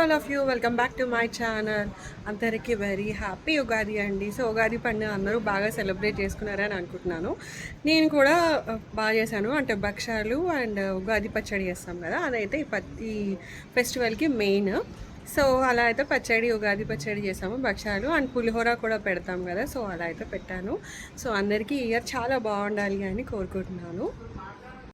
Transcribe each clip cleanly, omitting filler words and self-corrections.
All of you welcome back to my channel. అందరికీ very happy Ugadi అండి. So Ugadi పండుగ అందరూ బాగా సెలబ్రేట్ చేసుకున్నారని అనుకుంటున్నాను. నేను కూడా బాగా చేశాను. అంటే భక్షాలు అండ్ ఉగాది పచ్చడి చేస్తాం కదా, అదైతే ఈ ఫెస్టివల్కి మెయిన్. సో అలా అయితే ఉగాది పచ్చడి చేసాము, భక్షాలు అండ్ పులిహోర కూడా పెడతాం కదా, సో అలా అయితే పెట్టాను. సో అందరికీ ఈ ఇయర్ చాలా బాగుండాలి అని కోరుకుంటున్నాను.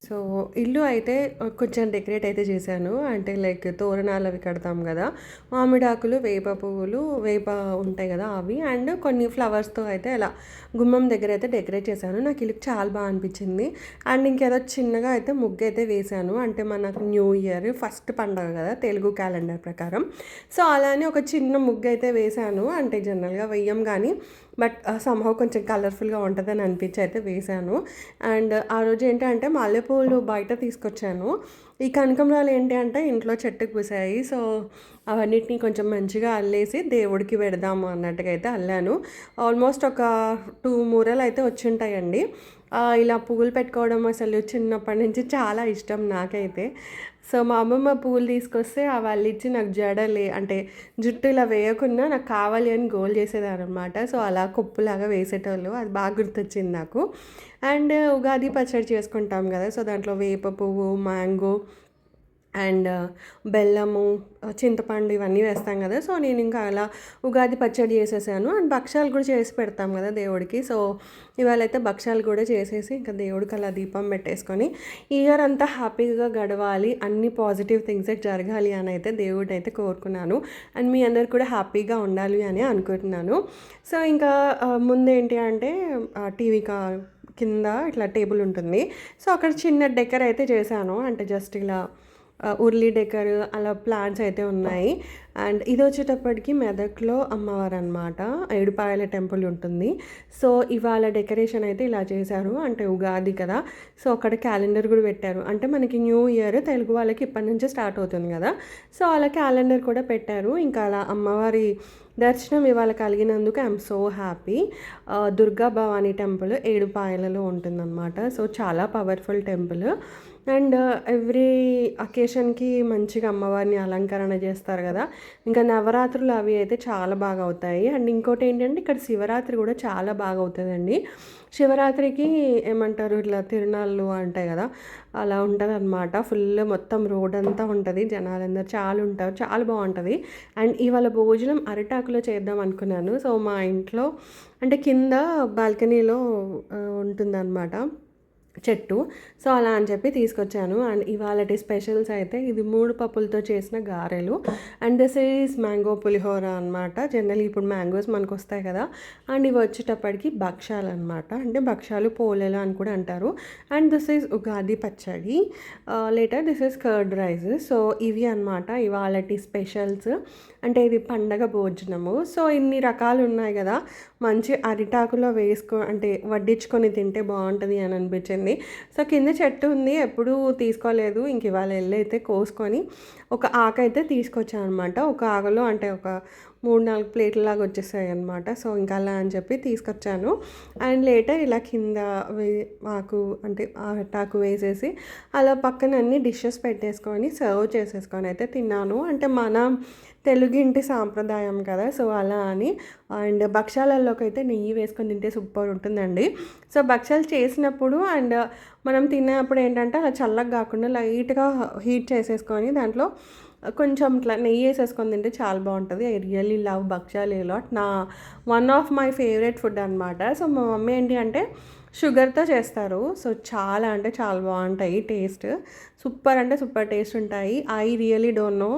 సో ఇల్లు అయితే కొంచెం డెకరేట్ అయితే చేశాను. అంటే లైక్ తోరణాలు అవి కడతాం కదా, మామిడాకులు, వేప పువ్వులు, వేప ఉంటాయి కదా అవి, అండ్ కొన్ని ఫ్లవర్స్తో అయితే అలా గుమ్మం దగ్గర అయితే డెకరేట్ చేశాను. నాకు ఇల్లు చాలా బాగా అనిపించింది. అండ్ ఇంకేదో చిన్నగా అయితే ముగ్గు అయితే వేశాను. అంటే మనకు న్యూ ఇయర్ ఫస్ట్ పండగ కదా తెలుగు క్యాలెండర్ ప్రకారం. సో అలానే ఒక చిన్న ముగ్గు అయితే వేశాను. అంటే జనరల్గా వెయ్యం కానీ బట్ సంహవ్ కొంచెం కలర్ఫుల్గా ఉంటుందని అనిపించి అయితే వేశాను. అండ్ ఆ రోజు ఏంటంటే మల్లెపూలు బయట తీసుకొచ్చాను. ఈ కనకంబరాలు ఏంటి అంటే ఇంట్లో చెట్టుకు పూసాయి. సో అవన్నిటిని కొంచెం మంచిగా అల్లేసి దేవుడికి పెడదాము అన్నట్టుగా అయితే అల్లాను. ఆల్మోస్ట్ ఒక 2 మూరలు అయితే వచ్చుంటాయండి. ఇలా పువ్వులు పెట్టుకోవడం అసలు చిన్నప్పటి నుంచి చాలా ఇష్టం నాకైతే. సో మా అమ్మమ్మ పువ్వులు తీసుకొస్తే వాళ్ళు ఇచ్చి నాకు జడలే అంటే జుట్టు ఇలా వేయకుండా నాకు కావాలి అని గోల్ చేసేదారు అనమాట. సో అలా కొప్పులాగా వేసేటోళ్ళు, అది బాగా గుర్తొచ్చింది నాకు. అండ్ ఉగాది పచ్చడి చేసుకుంటాం కదా, సో దాంట్లో వేప పువ్వు, మ్యాంగో అండ్ బెల్లము, చింతపండు ఇవన్నీ వేస్తాం కదా. సో నేను ఇంకా అలా ఉగాది పచ్చడి చేసేసాను. అండ్ భక్షాలు కూడా చేసి పెడతాం కదా దేవుడికి. సో ఇవాళ అయితే భక్షాలు కూడా చేసేసి ఇంకా దేవుడికి అలా దీపం పెట్టేసుకొని ఇయర్ అంతా హ్యాపీగా గడవాలి, అన్ని పాజిటివ్ థింగ్స్ జరగాలి అని అయితే దేవుడిని అయితే కోరుకున్నాను. అండ్ మీ అందరు కూడా హ్యాపీగా ఉండాలి అని అనుకుంటున్నాను. సో ఇంకా ముందేంటి అంటే టీవీ కింద ఇట్లా టేబుల్ ఉంటుంది. సో అక్కడ చిన్న డెకర్ అయితే చేశాను. అంటే జస్ట్ ఇలా ఉర్లీ డెకర్ అలా ప్లాంట్స్ అయితే ఉన్నాయి. అండ్ ఇది వచ్చేటప్పటికి మెదక్లో అమ్మవారు అనమాట, ఏడుపాయల టెంపుల్ ఉంటుంది. సో ఇవాళ డెకరేషన్ అయితే ఇలా చేశారు. అంటే ఉగాది కదా, సో అక్కడ క్యాలెండర్ కూడా పెట్టారు. అంటే మనకి న్యూ ఇయర్ తెలుగు వాళ్ళకి ఇప్పటి నుంచే స్టార్ట్ అవుతుంది కదా, సో అలా క్యాలెండర్ కూడా పెట్టారు. ఇంకా అలా అమ్మవారి దర్శనం ఇవాళ కలిగినందుకు I'm so happy. Durga Bhavani temple ఏడుపాయలలో ఉంటుందన్నమాట. సో చాలా పవర్ఫుల్ టెంపుల్. అండ్ ఎవ్రీ అకేషన్కి మంచిగా అమ్మవారిని అలంకరణ చేస్తారు కదా. ఇంకా నవరాత్రులు అవి అయితే చాలా బాగా అవుతాయి. అండ్ ఇంకోటి ఏంటంటే ఇక్కడ శివరాత్రి కూడా చాలా బాగా అవుతుందండి. శివరాత్రికి ఏమంటారు ఇట్లా తిరునాళ్ళు అంటాయి కదా, అలా ఉంటుంది అనమాట. ఫుల్ మొత్తం రోడ్ అంతా ఉంటుంది, జనాలందరూ చాలా ఉంటారు, చాలా బాగుంటుంది. అండ్ ఇవాళ భోజనం అరిటాకులో చేద్దాం అనుకున్నాను. సో మా ఇంట్లో అంటే కింద బాల్కనీలో ఉంటుందన్నమాట చెట్టు. సో అలా అని చెప్పి తీసుకొచ్చాను. అండ్ ఇవాళ స్పెషల్స్ అయితే ఇది 3 పప్పులతో చేసిన గారెలు. అండ్ దిస్ ఈజ్ మ్యాంగో పులిహోర అనమాట. జనరల్లీ ఇప్పుడు మ్యాంగోస్ మనకు వస్తాయి కదా, అండ్ ఇవి వచ్చేటప్పటికి భక్షాలు అనమాట. అంటే భక్షాలు పోలేలు అని కూడా అంటారు. అండ్ దిస్ ఈజ్ ఉగాది పచ్చడి. Later this is curd rice. So ఇవి అనమాట ఇవాళ స్పెషల్స్. అంటే ఇది పండగ భోజనము. సో ఇన్ని రకాలు ఉన్నాయి కదా, మంచి అరిటాకులో అంటే వడ్డించుకొని తింటే బాగుంటుంది అని అనిపించింది. సో కింద చెట్టు ఉంది, ఎప్పుడూ తీసుకోలేదు. ఇంక ఇవాళ అయితే కోసుకొని ఒక ఆకు అయితే తీసుకొచ్చాను అనమాట. ఒక ఆకులో అంటే ఒక 3-4 ప్లేట్లలాగా వచ్చేసాయి అనమాట. సో ఇంకా అలా అని చెప్పి తీసుకొచ్చాను. అండ్ లేటర్ ఇలా కింద ఆకు అంటే ఆటాకు వేసేసి అలా పక్కన అన్ని డిషెస్ పెట్టేసుకొని సర్వ్ చేసేసుకొని అయితే తిన్నాను. అంటే మన తెలుగింటి సాంప్రదాయం కదా, సో అలా అని. అండ్ భక్షాలలోకి అయితే నెయ్యి వేసుకొని తింటే సూపర్ ఉంటుందండి. సో భక్షాలు చేసినప్పుడు అండ్ మనం తినేటప్పుడు ఏంటంటే అలా చల్లగా కాకుండా లైట్గా హీట్ చేసేసుకొని దాంట్లో కొంచెం ఇట్లా నెయ్యి వేసేసుకొని తింటే చాలా బాగుంటుంది. ఐ రియల్లీ లవ్ భక్షాలు a lot. One of my favourite food అనమాట. సో మా మమ్మీ ఏంటి అంటే షుగర్తో చేస్తారు. సో చాలా అంటే చాలా బాగుంటాయి టేస్ట్. సూపర్ అంటే సూపర్ టేస్ట్ ఉంటాయి. ఐ రియలీ డోంట్ నో,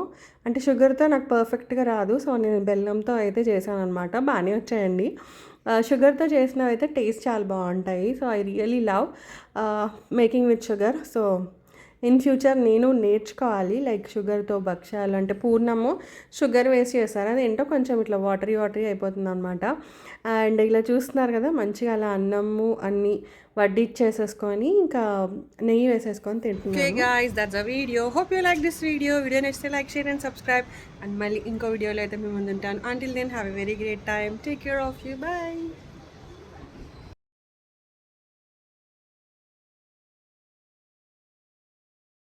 అంటే షుగర్తో నాకు పర్ఫెక్ట్గా రాదు. సో నేను బెల్లంతో అయితే చేశాను అనమాట, బాగానే వచ్చాయండి. షుగర్తో చేసినవి అయితే టేస్ట్ చాలా బాగుంటాయి. So I really love making with sugar. So in future నేను నేర్చుకోవాలి, లైక్ షుగర్తో భక్షాలు. అంటే పూర్ణము షుగర్ వేసి చేస్తారు, అది ఏంటో కొంచెం ఇట్లా వాటరీ అయిపోతుంది అనమాట. అండ్ ఇలా చూస్తున్నారు కదా, మంచిగా అలా అన్నము అన్నీ వడ్డిచ్చేసేసుకొని ఇంకా నెయ్యి వేసేసుకొని తింటున్నాను. Okay guys, that's a video. Hope you like this video నచ్చితే like, share and subscribe. And మళ్ళీ ఇంకో వీడియోలో అయితే మేము ముందుంటాను. Until then have a very great time. Take care of you. Bye.